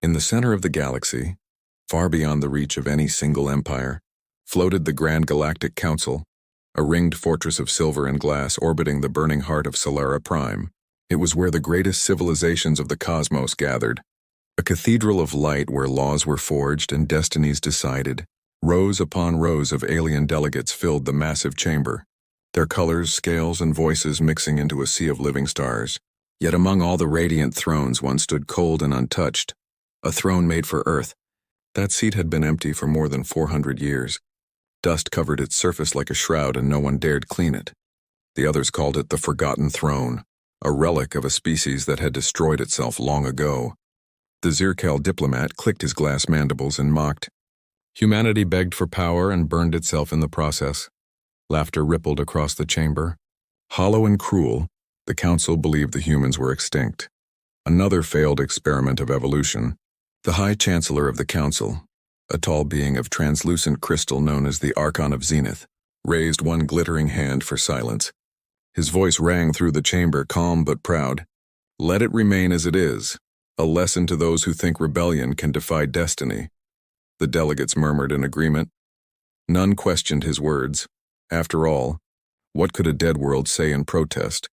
In the center of the galaxy, far beyond the reach of any single empire, floated the Grand Galactic Council, a ringed fortress of silver and glass orbiting the burning heart of Solara Prime. It was where the greatest civilizations of the cosmos gathered. A cathedral of light where laws were forged and destinies decided. Rows upon rows of alien delegates filled the massive chamber, their colors, scales, and voices mixing into a sea of living stars. Yet among all the radiant thrones one stood cold and untouched, a throne made for Earth. That seat had been empty for more than 400 years. Dust covered its surface like a shroud and no one dared clean it. The others called it the Forgotten Throne, a relic of a species that had destroyed itself long ago. The Zirkel diplomat clicked his glass mandibles and mocked. Humanity begged for power and burned itself in the process. Laughter rippled across the chamber. Hollow and cruel, the council believed the humans were extinct. Another failed experiment of evolution. The High Chancellor of the Council, a tall being of translucent crystal known as the Archon of Zenith, raised one glittering hand for silence. His voice rang through the chamber, calm but proud. Let it remain as it is, a lesson to those who think rebellion can defy destiny. The delegates murmured in agreement. None questioned his words. After all, what could a dead world say in protest?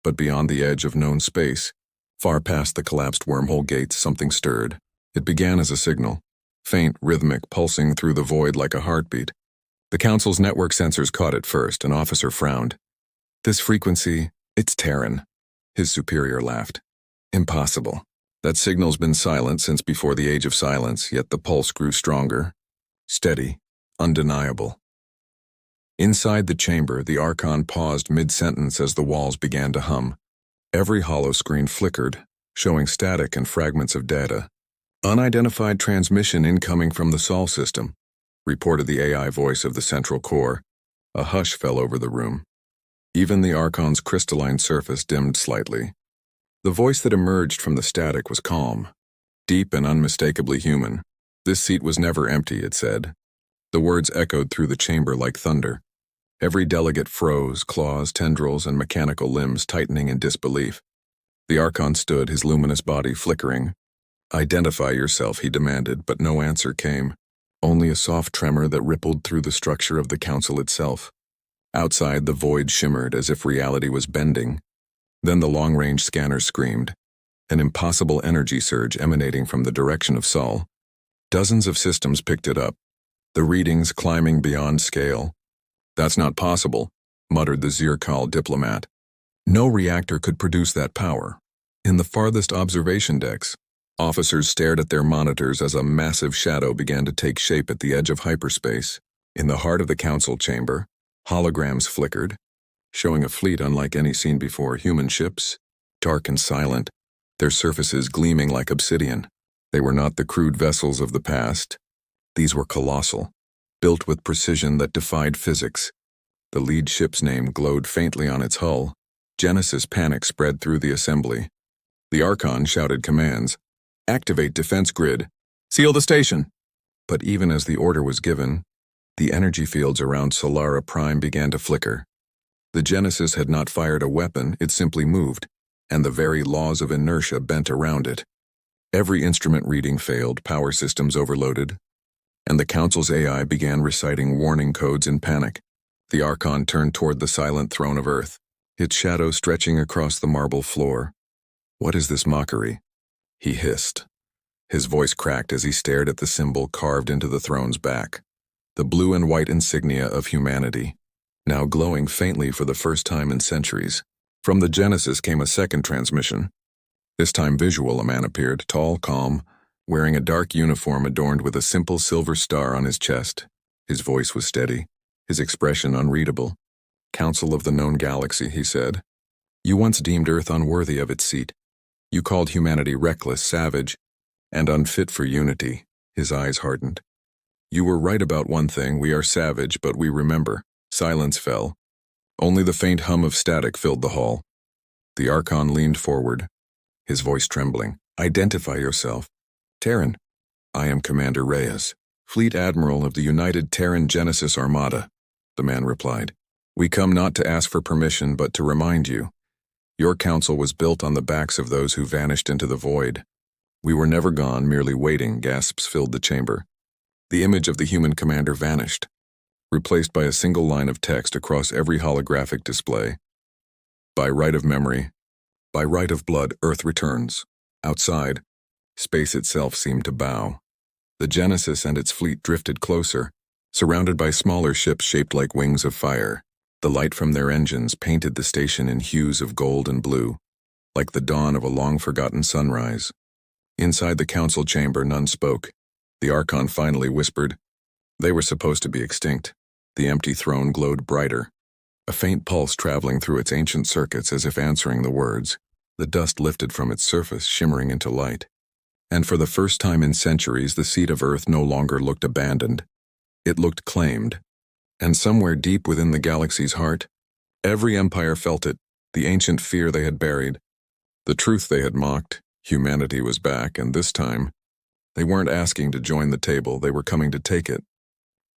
But beyond the edge of known space, far past the collapsed wormhole gates, something stirred. It began as a signal, faint, rhythmic, pulsing through the void like a heartbeat. The Council's network sensors caught it first. An officer frowned. This frequency, it's Terran. His superior laughed. Impossible. That signal's been silent since before the Age of Silence, yet the pulse grew stronger. Steady, undeniable. Inside the chamber, the Archon paused mid-sentence as the walls began to hum. Every holoscreen flickered, showing static and fragments of data. Unidentified transmission incoming from the Sol system, reported the AI voice of the central core. A hush fell over the room. Even the Archon's crystalline surface dimmed slightly. The voice that emerged from the static was calm, deep and unmistakably human. This seat was never empty, it said. The words echoed through the chamber like thunder. Every delegate froze, claws, tendrils, and mechanical limbs tightening in disbelief. The Archon stood, his luminous body flickering. Identify yourself, he demanded, but no answer came. Only a soft tremor that rippled through the structure of the council itself. Outside, the void shimmered as if reality was bending. Then the long-range scanner screamed, an impossible energy surge emanating from the direction of Sol. Dozens of systems picked it up, the readings climbing beyond scale. That's not possible, muttered the Zirkal diplomat. No reactor could produce that power. In the farthest observation decks, officers stared at their monitors as a massive shadow began to take shape at the edge of hyperspace. In the heart of the council chamber, holograms flickered, showing a fleet unlike any seen before. Human ships, dark and silent, their surfaces gleaming like obsidian. They were not the crude vessels of the past. These were colossal, built with precision that defied physics. The lead ship's name glowed faintly on its hull. Genesis panic spread through the assembly. The Archon shouted commands. Activate defense grid. Seal the station. But even as the order was given, the energy fields around Solara Prime began to flicker. The Genesis had not fired a weapon, it simply moved, and the very laws of inertia bent around it. Every instrument reading failed, power systems overloaded, and the Council's AI began reciting warning codes in panic. The Archon turned toward the silent throne of Earth, its shadow stretching across the marble floor. What is this mockery? He hissed. His voice cracked as he stared at the symbol carved into the throne's back. The blue and white insignia of humanity, now glowing faintly for the first time in centuries. From the Genesis came a second transmission. This time visual, a man appeared, tall, calm, wearing a dark uniform adorned with a simple silver star on his chest. His voice was steady, his expression unreadable. Council of the known galaxy, he said. You once deemed Earth unworthy of its seat. You called humanity reckless, savage, and unfit for unity. His eyes hardened. You were right about one thing, we are savage, but we remember. Silence fell. Only the faint hum of static filled the hall. The Archon leaned forward, his voice trembling. Identify yourself. Terran. I am Commander Reyes, Fleet Admiral of the United Terran Genesis Armada, the man replied. We come not to ask for permission, but to remind you. Your council was built on the backs of those who vanished into the void. We were never gone, merely waiting, gasps filled the chamber. The image of the human commander vanished, replaced by a single line of text across every holographic display. By right of memory, by right of blood, Earth returns. Outside, space itself seemed to bow. The Genesis and its fleet drifted closer, surrounded by smaller ships shaped like wings of fire. The light from their engines painted the station in hues of gold and blue, like the dawn of a long-forgotten sunrise. Inside the council chamber, none spoke. The Archon finally whispered. They were supposed to be extinct. The empty throne glowed brighter, a faint pulse traveling through its ancient circuits as if answering the words. The dust lifted from its surface, shimmering into light. And for the first time in centuries, the seat of Earth no longer looked abandoned. It looked claimed. And somewhere deep within the galaxy's heart, every empire felt it, the ancient fear they had buried. The truth they had mocked. Humanity was back, and this time, they weren't asking to join the table, they were coming to take it.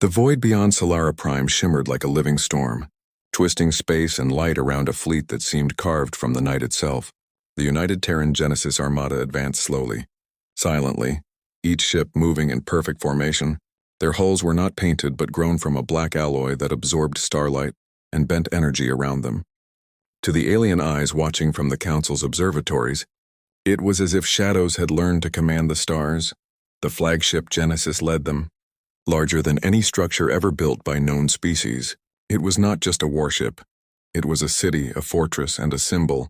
The void beyond Solara Prime shimmered like a living storm, twisting space and light around a fleet that seemed carved from the night itself. The United Terran Genesis Armada advanced slowly, silently, each ship moving in perfect formation. Their hulls were not painted but grown from a black alloy that absorbed starlight and bent energy around them. To the alien eyes watching from the Council's observatories, it was as if shadows had learned to command the stars. The flagship Genesis led them. Larger than any structure ever built by known species, it was not just a warship. It was a city, a fortress, and a symbol.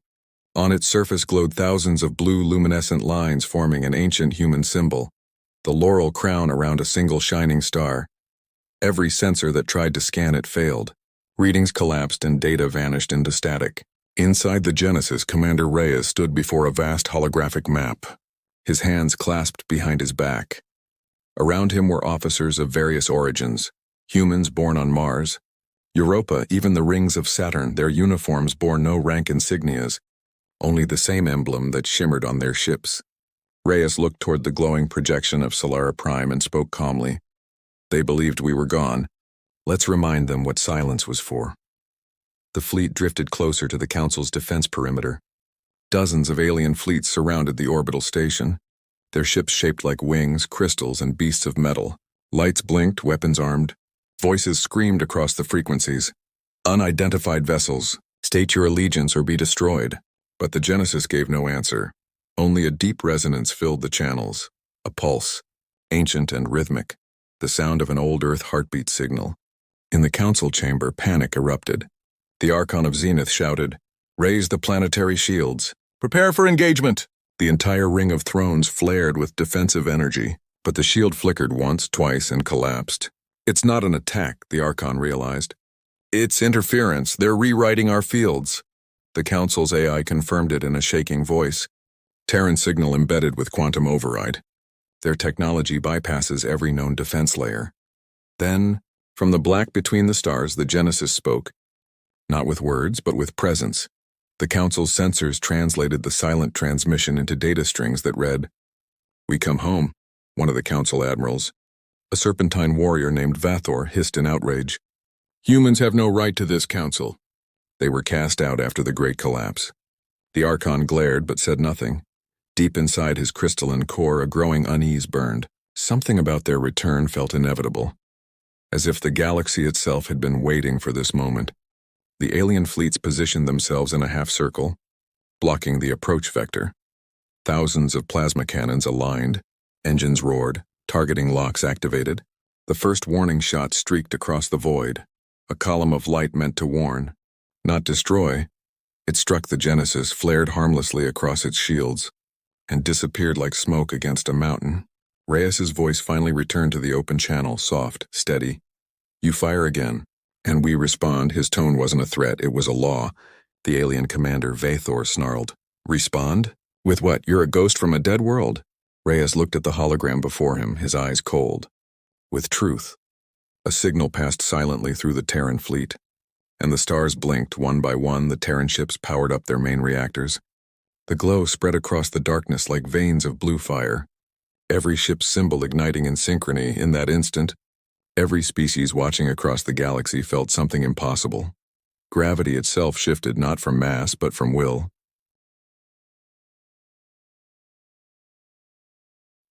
On its surface glowed thousands of blue luminescent lines forming an ancient human symbol, the laurel crown around a single shining star. Every sensor that tried to scan it failed. Readings collapsed and data vanished into static. Inside the Genesis, Commander Reyes stood before a vast holographic map, his hands clasped behind his back. Around him were officers of various origins, humans born on Mars, Europa, even the rings of Saturn. Their uniforms bore no rank insignias, only the same emblem that shimmered on their ships. Reyes looked toward the glowing projection of Solara Prime and spoke calmly. They believed we were gone. Let's remind them what silence was for. The fleet drifted closer to the Council's defense perimeter. Dozens of alien fleets surrounded the orbital station, their ships shaped like wings, crystals, and beasts of metal. Lights blinked, weapons armed. Voices screamed across the frequencies. Unidentified vessels, state your allegiance or be destroyed. But the Genesis gave no answer. Only a deep resonance filled the channels, a pulse, ancient and rhythmic, the sound of an old Earth heartbeat signal. In the council chamber, panic erupted. The Archon of Zenith shouted, "Raise the planetary shields. Prepare for engagement!" The entire ring of thrones flared with defensive energy, but the shield flickered once, twice, and collapsed. It's not an attack, the Archon realized. It's interference. They're rewriting our fields. The Council's AI confirmed it in a shaking voice. Terran signal embedded with quantum override. Their technology bypasses every known defense layer. Then, from the black between the stars, the Genesis spoke. Not with words, but with presence. The Council's sensors translated the silent transmission into data strings that read, "We come home," one of the Council admirals. A serpentine warrior named Vathor hissed in outrage. "Humans have no right to this Council." They were cast out after the Great Collapse. The Archon glared but said nothing. Deep inside his crystalline core, a growing unease burned. Something about their return felt inevitable, as if the galaxy itself had been waiting for this moment. The alien fleets positioned themselves in a half-circle, blocking the approach vector. Thousands of plasma cannons aligned, engines roared, targeting locks activated. The first warning shot streaked across the void, a column of light meant to warn, not destroy. It struck the Genesis, flared harmlessly across its shields, and disappeared like smoke against a mountain. Reyes's voice finally returned to the open channel, soft, steady. "You fire again, and we respond." His tone wasn't a threat, it was a law. The alien commander, Vathor, snarled. "Respond? With what? You're a ghost from a dead world." Reyes looked at the hologram before him, his eyes cold. "With truth." A signal passed silently through the Terran fleet, and the stars blinked. One by one, the Terran ships powered up their main reactors. The glow spread across the darkness like veins of blue fire, every ship's symbol igniting in synchrony. In that instant, every species watching across the galaxy felt something impossible. Gravity itself shifted not from mass but from will.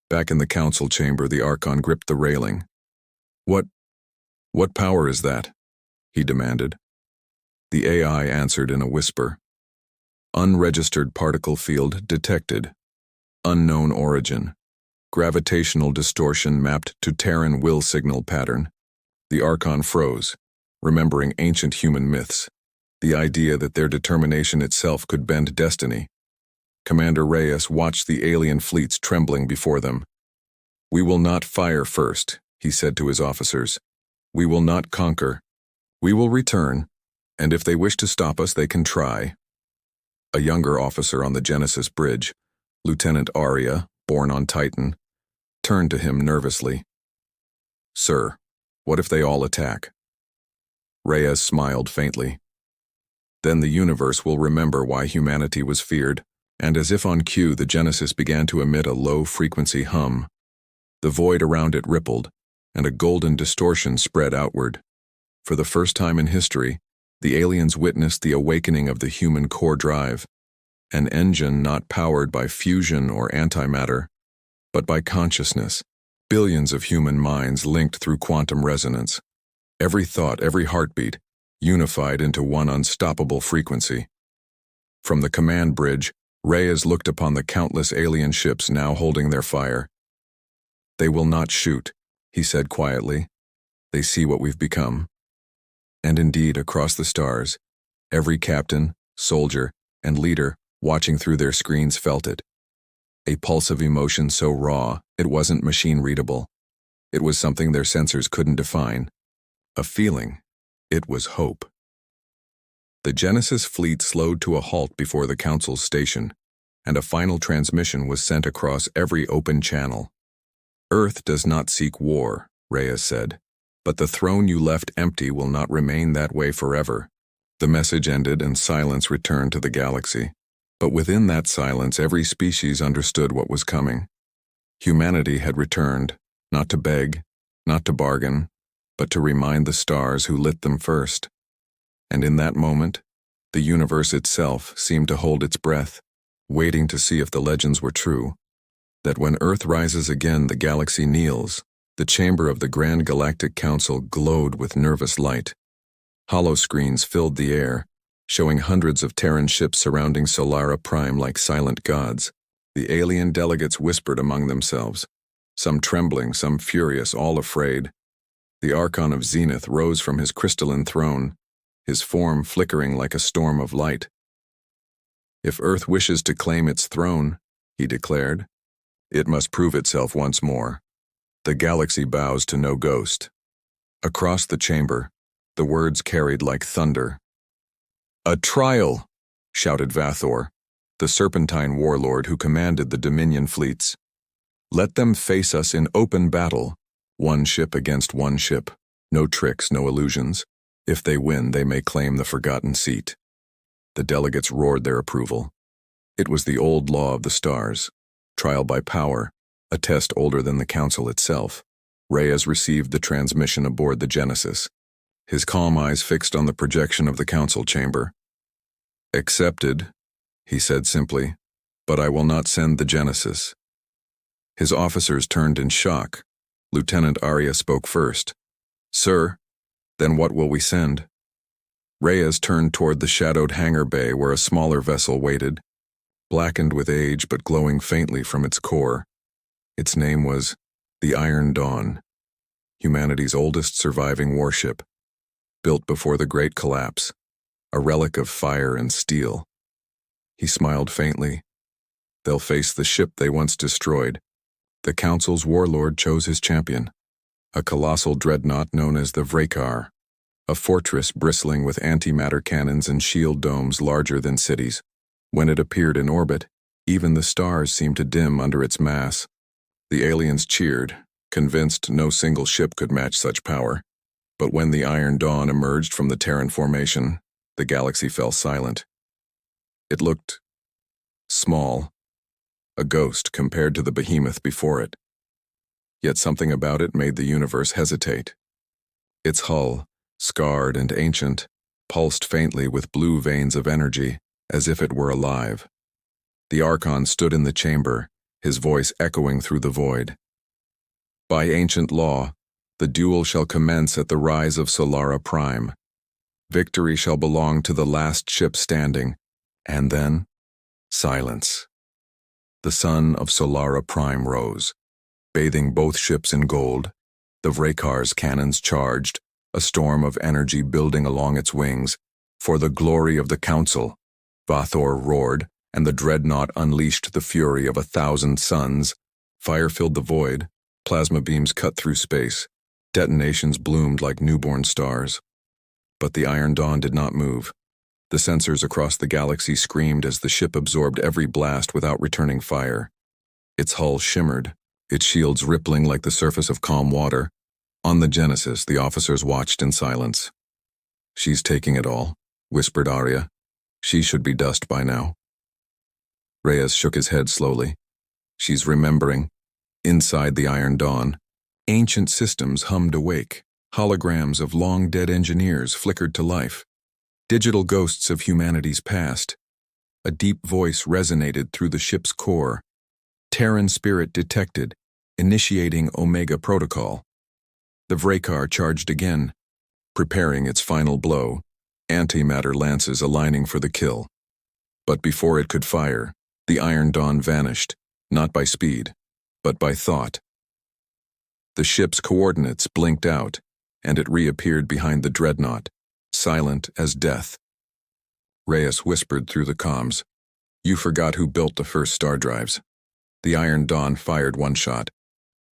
Back in the council chamber, the Archon gripped the railing. What power is that?" he demanded. The AI answered in a whisper. "Unregistered particle field detected. Unknown origin. Gravitational distortion mapped to Terran will signal pattern." The Archon froze, remembering ancient human myths, the idea that their determination itself could bend destiny. Commander Reyes watched the alien fleets trembling before them. "We will not fire first," he said to his officers. "We will not conquer. We will return, and if they wish to stop us, they can try." A younger officer on the Genesis bridge, Lieutenant Arya, born on Titan, turned to him nervously. "Sir, what if they all attack?" Reyes smiled faintly. "Then the universe will remember why humanity was feared," and as if on cue, the Genesis began to emit a low-frequency hum. The void around it rippled, and a golden distortion spread outward. For the first time in history, the aliens witnessed the awakening of the human core drive, an engine not powered by fusion or antimatter, but by consciousness. Billions of human minds linked through quantum resonance. Every thought, every heartbeat, unified into one unstoppable frequency. From the command bridge, Reyes looked upon the countless alien ships now holding their fire. "They will not shoot," he said quietly. "They see what we've become." And indeed, across the stars, every captain, soldier, and leader watching through their screens felt it. A pulse of emotion so raw, it wasn't machine-readable. It was something their sensors couldn't define. A feeling. It was hope. The Genesis fleet slowed to a halt before the Council's station, and a final transmission was sent across every open channel. "Earth does not seek war," Reyes said, "but the throne you left empty will not remain that way forever." The message ended and silence returned to the galaxy. But within that silence, every species understood what was coming. Humanity had returned, not to beg, not to bargain, but to remind the stars who lit them first. And in that moment, the universe itself seemed to hold its breath, waiting to see if the legends were true. That when Earth rises again, the galaxy kneels. The chamber of the Grand Galactic Council glowed with nervous light. Holoscreens filled the air, showing hundreds of Terran ships surrounding Solara Prime like silent gods. The alien delegates whispered among themselves, some trembling, some furious, all afraid. The Archon of Zenith rose from his crystalline throne, his form flickering like a storm of light. "If Earth wishes to claim its throne," he declared, "it must prove itself once more. The galaxy bows to no ghost." Across the chamber, the words carried like thunder. "A trial!" shouted Vathor, the serpentine warlord who commanded the Dominion fleets. "Let them face us in open battle, one ship against one ship. No tricks, no illusions. If they win, they may claim the forgotten seat." The delegates roared their approval. It was the old law of the stars, trial by power, a test older than the Council itself. Reyes received the transmission aboard the Genesis, his calm eyes fixed on the projection of the Council chamber. "Accepted," he said simply, "but I will not send the Genesis." His officers turned in shock. Lieutenant Arya spoke first. "Sir, then what will we send?" Reyes turned toward the shadowed hangar bay where a smaller vessel waited, blackened with age but glowing faintly from its core. Its name was the Iron Dawn, humanity's oldest surviving warship, built before the Great Collapse, a relic of fire and steel. He smiled faintly. They'll face the ship they once destroyed. The Council's warlord chose his champion, a colossal dreadnought known as the Vrekar, a fortress bristling with antimatter cannons and shield domes larger than cities. When it appeared in orbit, even the stars seemed to dim under its mass. The aliens cheered, convinced no single ship could match such power. But when the Iron Dawn emerged from the Terran formation, the galaxy fell silent. It looked small, a ghost compared to the behemoth before it. Yet something about it made the universe hesitate. Its hull, scarred and ancient, pulsed faintly with blue veins of energy, as if it were alive. The Archon stood in the chamber, his voice echoing through the void. By ancient law, the duel shall commence at the rise of Solara Prime. Victory shall belong to the last ship standing, and then, silence. The sun of Solara Prime rose, bathing both ships in gold. The Vrakar's cannons charged, a storm of energy building along its wings. For the glory of the Council, Vathor roared, and the dreadnought unleashed the fury of 1,000 suns. Fire filled the void, plasma beams cut through space, detonations bloomed like newborn stars. But the Iron Dawn did not move. The sensors across the galaxy screamed as the ship absorbed every blast without returning fire. Its hull shimmered, its shields rippling like the surface of calm water. On the Genesis, the officers watched in silence. "She's taking it all," whispered Arya. "She should be dust by now." Reyes shook his head slowly. "She's remembering." Inside the Iron Dawn, ancient systems hummed awake. Holograms of long-dead engineers flickered to life. Digital ghosts of humanity's past. A deep voice resonated through the ship's core. Terran spirit detected, initiating Omega Protocol. The Vrakar charged again, preparing its final blow, antimatter lances aligning for the kill. But before it could fire, the Iron Dawn vanished, not by speed, but by thought. The ship's coordinates blinked out, and it reappeared behind the dreadnought, silent as death. Reyes whispered through the comms, "You forgot who built the first star drives." The Iron Dawn fired one shot,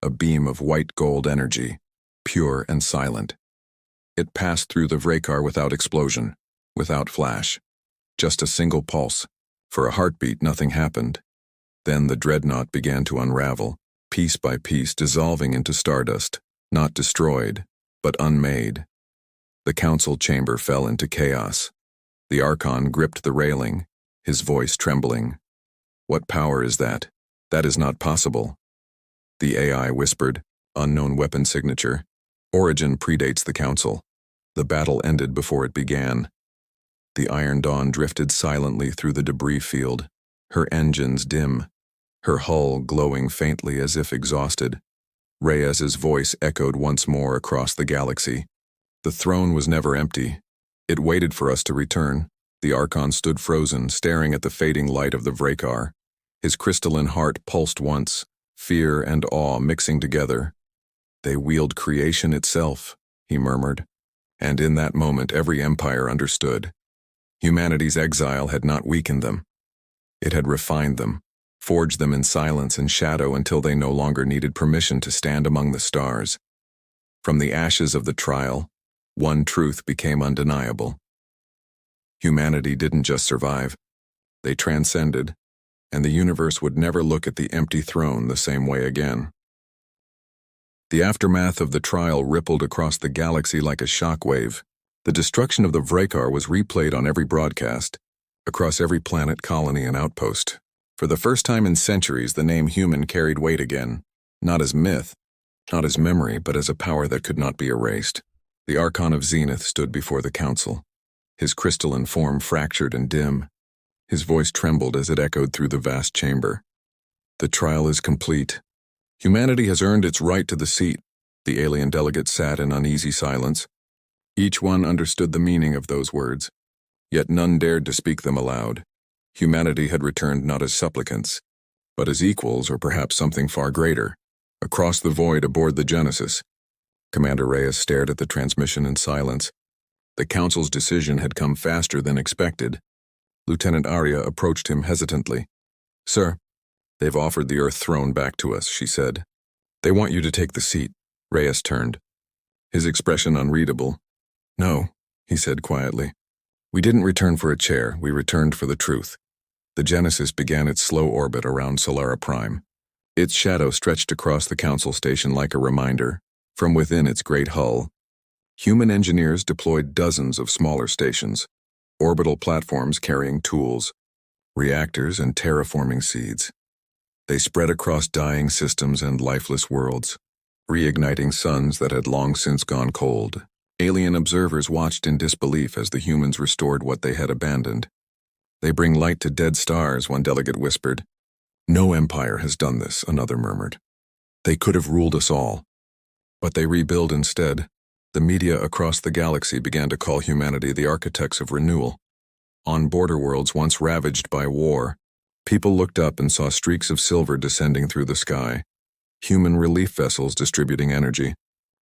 a beam of white gold energy, pure and silent. It passed through the Vrakar without explosion, without flash, just a single pulse. For a heartbeat, nothing happened. Then the dreadnought began to unravel, piece by piece dissolving into stardust, not destroyed, but unmade. The council chamber fell into chaos. The Archon gripped the railing, his voice trembling. "What power is that? That is not possible." The AI whispered, "Unknown weapon signature. Origin predates the council." The battle ended before it began. The Iron Dawn drifted silently through the debris field, her engines dim, her hull glowing faintly as if exhausted. Reyes's voice echoed once more across the galaxy. "The throne was never empty. It waited for us to return." The Archon stood frozen, staring at the fading light of the Vrakar. His crystalline heart pulsed once, fear and awe mixing together. "They wield creation itself," he murmured. And in that moment every empire understood. Humanity's exile had not weakened them. It had refined them, forged them in silence and shadow until they no longer needed permission to stand among the stars. From the ashes of the trial, one truth became undeniable. Humanity didn't just survive, they transcended, and the universe would never look at the empty throne the same way again. The aftermath of the trial rippled across the galaxy like a shockwave. The destruction of the Vrakar was replayed on every broadcast, across every planet, colony, and outpost. For the first time in centuries, the name human carried weight again, not as myth, not as memory, but as a power that could not be erased. The Archon of Zenith stood before the council, his crystalline form fractured and dim. His voice trembled as it echoed through the vast chamber. "The trial is complete. Humanity has earned its right to the seat." The alien delegates sat in uneasy silence. Each one understood the meaning of those words, yet none dared to speak them aloud. Humanity had returned not as supplicants, but as equals, or perhaps something far greater. Across the void aboard the Genesis, Commander Reyes stared at the transmission in silence. The council's decision had come faster than expected. Lieutenant Arya approached him hesitantly. "Sir, they've offered the Earth throne back to us," she said. "They want you to take the seat." Reyes turned, his expression unreadable. "No," he said quietly. "We didn't return for a chair, we returned for the truth." The Genesis began its slow orbit around Solara Prime. Its shadow stretched across the council station like a reminder. From within its great hull, human engineers deployed dozens of smaller stations, orbital platforms carrying tools, reactors and terraforming seeds. They spread across dying systems and lifeless worlds, reigniting suns that had long since gone cold. Alien observers watched in disbelief as the humans restored what they had abandoned. "They bring light to dead stars," one delegate whispered. No empire has done this, another murmured. They could have ruled us all. But they rebuild instead. The media across the galaxy began to call humanity the architects of renewal. On border worlds once ravaged by war, people looked up and saw streaks of silver descending through the sky, human relief vessels distributing energy,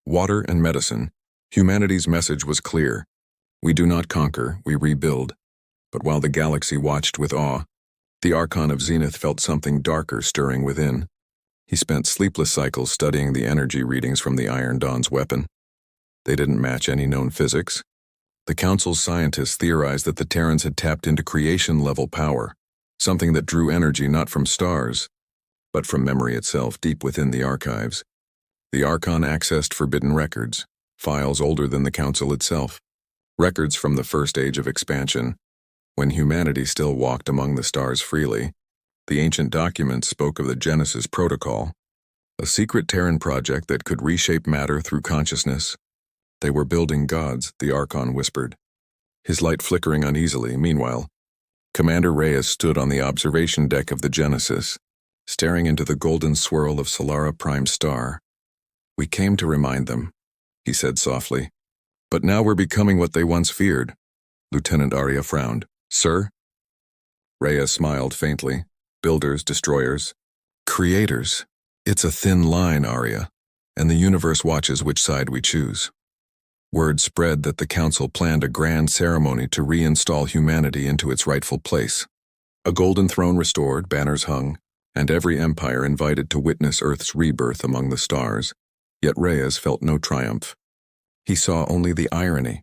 water and medicine. Humanity's message was clear. We do not conquer, we rebuild. But while the galaxy watched with awe, the Archon of Zenith felt something darker stirring within. He spent sleepless cycles studying the energy readings from the Iron Dawn's weapon. They didn't match any known physics. The Council's scientists theorized that the Terrans had tapped into creation-level power, something that drew energy not from stars, but from memory itself deep within the archives. The Archon accessed forbidden records, files older than the Council itself, records from the first age of expansion, when humanity still walked among the stars freely. The ancient documents spoke of the Genesis Protocol, a secret Terran project that could reshape matter through consciousness. They were building gods, the Archon whispered, his light flickering uneasily. Meanwhile, Commander Reyes stood on the observation deck of the Genesis, staring into the golden swirl of Solara Prime's star. We came to remind them, he said softly. But now we're becoming what they once feared. Lieutenant Arya frowned. Sir? Reyes smiled faintly. Builders, destroyers, creators. It's a thin line, Arya, and the universe watches which side we choose. Word spread that the Council planned a grand ceremony to reinstall humanity into its rightful place. A golden throne restored, banners hung, and every empire invited to witness Earth's rebirth among the stars. Yet Reyes felt no triumph. He saw only the irony,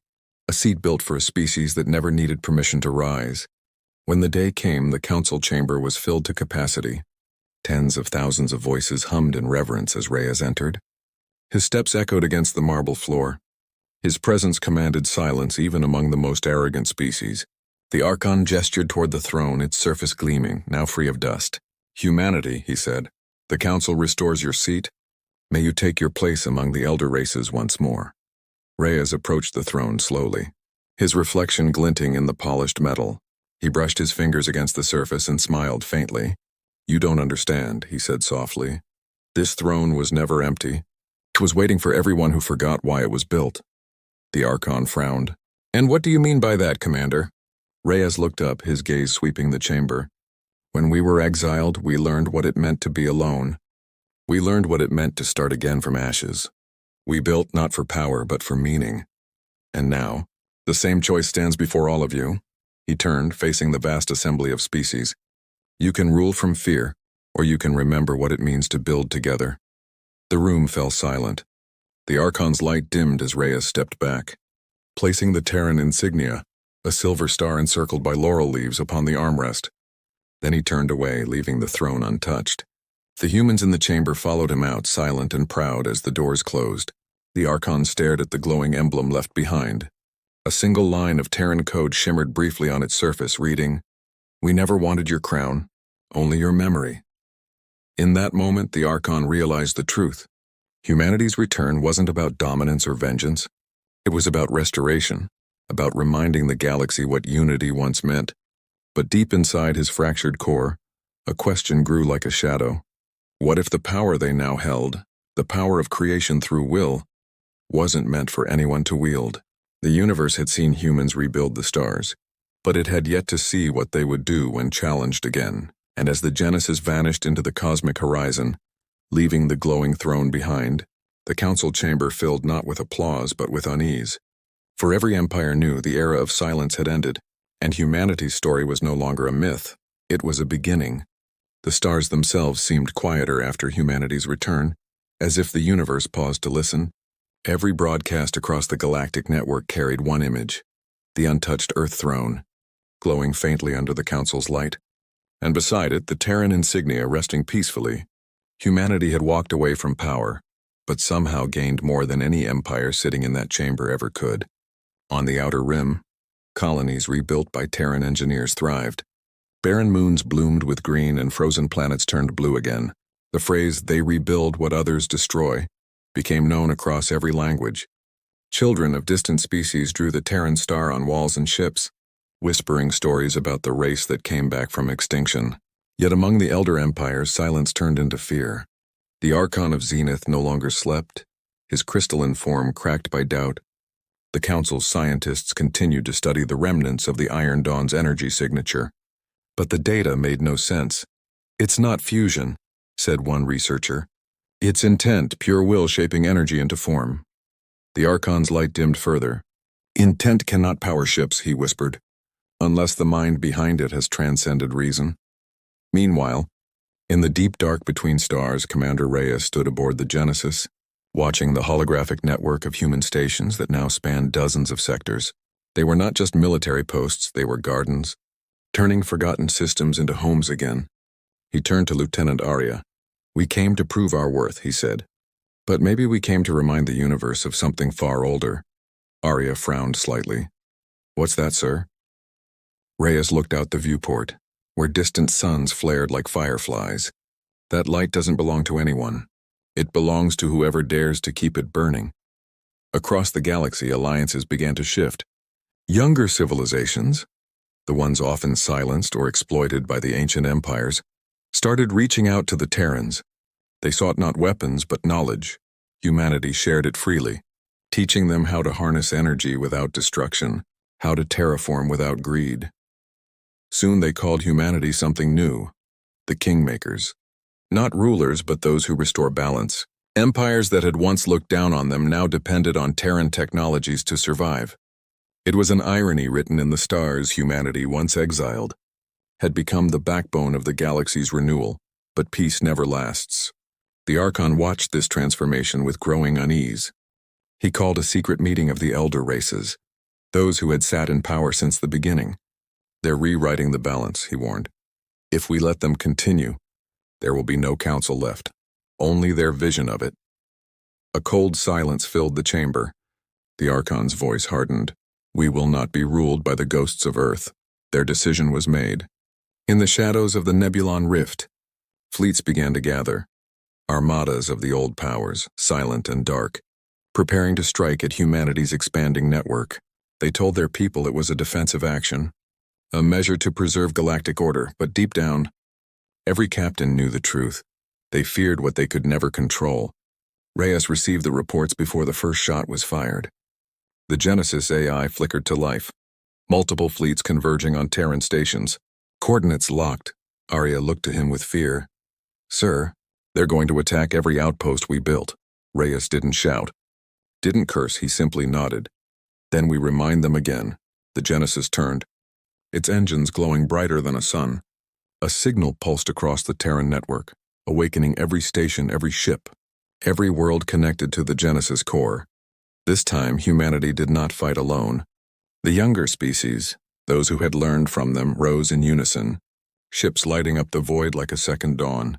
a seat built for a species that never needed permission to rise. When the day came, the Council chamber was filled to capacity. Tens of thousands of voices hummed in reverence as Reyes entered. His steps echoed against the marble floor. His presence commanded silence even among the most arrogant species. The Archon gestured toward the throne, its surface gleaming, now free of dust. Humanity, he said, the Council restores your seat. May you take your place among the elder races once more. Reyes approached the throne slowly, his reflection glinting in the polished metal. He brushed his fingers against the surface and smiled faintly. You don't understand, he said softly. This throne was never empty. It was waiting for everyone who forgot why it was built. The Archon frowned. And what do you mean by that, Commander? Reyes looked up, his gaze sweeping the chamber. When we were exiled, we learned what it meant to be alone. We learned what it meant to start again from ashes. We built not for power, but for meaning. And now, the same choice stands before all of you. He turned, facing the vast assembly of species. You can rule from fear, or you can remember what it means to build together. The room fell silent. The Archon's light dimmed as Reyes stepped back, placing the Terran insignia, a silver star encircled by laurel leaves, upon the armrest. Then he turned away, leaving the throne untouched. The humans in the chamber followed him out, silent and proud, as the doors closed. The Archon stared at the glowing emblem left behind. A single line of Terran code shimmered briefly on its surface, reading, We never wanted your crown, only your memory. In that moment, the Archon realized the truth. Humanity's return wasn't about dominance or vengeance. It was about restoration, about reminding the galaxy what unity once meant. But deep inside his fractured core, a question grew like a shadow. What if the power they now held, the power of creation through will, wasn't meant for anyone to wield? The universe had seen humans rebuild the stars, but it had yet to see what they would do when challenged again. And as the Genesis vanished into the cosmic horizon, leaving the glowing throne behind, the Council chamber filled not with applause but with unease. For every empire knew the era of silence had ended, and humanity's story was no longer a myth. It was a beginning. The stars themselves seemed quieter after humanity's return, as if the universe paused to listen. Every broadcast across the galactic network carried one image, the untouched Earth throne, glowing faintly under the Council's light. And beside it, the Terran insignia resting peacefully. Humanity had walked away from power, but somehow gained more than any empire sitting in that chamber ever could. On the outer rim, colonies rebuilt by Terran engineers thrived. Barren moons bloomed with green and frozen planets turned blue again. The phrase, they rebuild what others destroy, became known across every language. Children of distant species drew the Terran star on walls and ships, whispering stories about the race that came back from extinction. Yet among the elder empires, silence turned into fear. The Archon of Zenith no longer slept, his crystalline form cracked by doubt. The Council's scientists continued to study the remnants of the Iron Dawn's energy signature. But the data made no sense. "It's not fusion," said one researcher. "It's intent, pure will shaping energy into form." The Archon's light dimmed further. "Intent cannot power ships," he whispered, "unless the mind behind it has transcended reason." Meanwhile, in the deep dark between stars, Commander Reyes stood aboard the Genesis, watching the holographic network of human stations that now spanned dozens of sectors. They were not just military posts, they were gardens, turning forgotten systems into homes again. He turned to Lieutenant Arya. "We came to prove our worth," he said. "But maybe we came to remind the universe of something far older." Arya frowned slightly. "What's that, sir?" Reyes looked out the viewport, where distant suns flared like fireflies. "That light doesn't belong to anyone. It belongs to whoever dares to keep it burning." Across the galaxy, alliances began to shift. Younger civilizations, the ones often silenced or exploited by the ancient empires, started reaching out to the Terrans. They sought not weapons but knowledge. Humanity shared it freely, teaching them how to harness energy without destruction, how to terraform without greed. Soon they called humanity something new, the Kingmakers. Not rulers, but those who restore balance. Empires that had once looked down on them now depended on Terran technologies to survive. It was an irony written in the stars. Humanity, once exiled, had become the backbone of the galaxy's renewal, but peace never lasts. The Archon watched this transformation with growing unease. He called a secret meeting of the elder races, those who had sat in power since the beginning. "They're rewriting the balance," he warned. "If we let them continue, there will be no council left, only their vision of it." A cold silence filled the chamber. The Archon's voice hardened. "We will not be ruled by the ghosts of Earth." Their decision was made. In the shadows of the Nebulon Rift, fleets began to gather. Armadas of the old powers, silent and dark, preparing to strike at humanity's expanding network. They told their people it was a defensive action, a measure to preserve galactic order, but deep down, every captain knew the truth. They feared what they could never control. Reyes received the reports before the first shot was fired. The Genesis AI flickered to life, multiple fleets converging on Terran stations. Coordinates locked. Arya looked to him with fear. "Sir, they're going to attack every outpost we built." Reyes didn't shout, didn't curse, he simply nodded. "Then we remind them again." The Genesis turned, its engines glowing brighter than a sun. A signal pulsed across the Terran network, awakening every station, every ship, every world connected to the Genesis core. This time, humanity did not fight alone. The younger species, those who had learned from them, rose in unison, ships lighting up the void like a second dawn.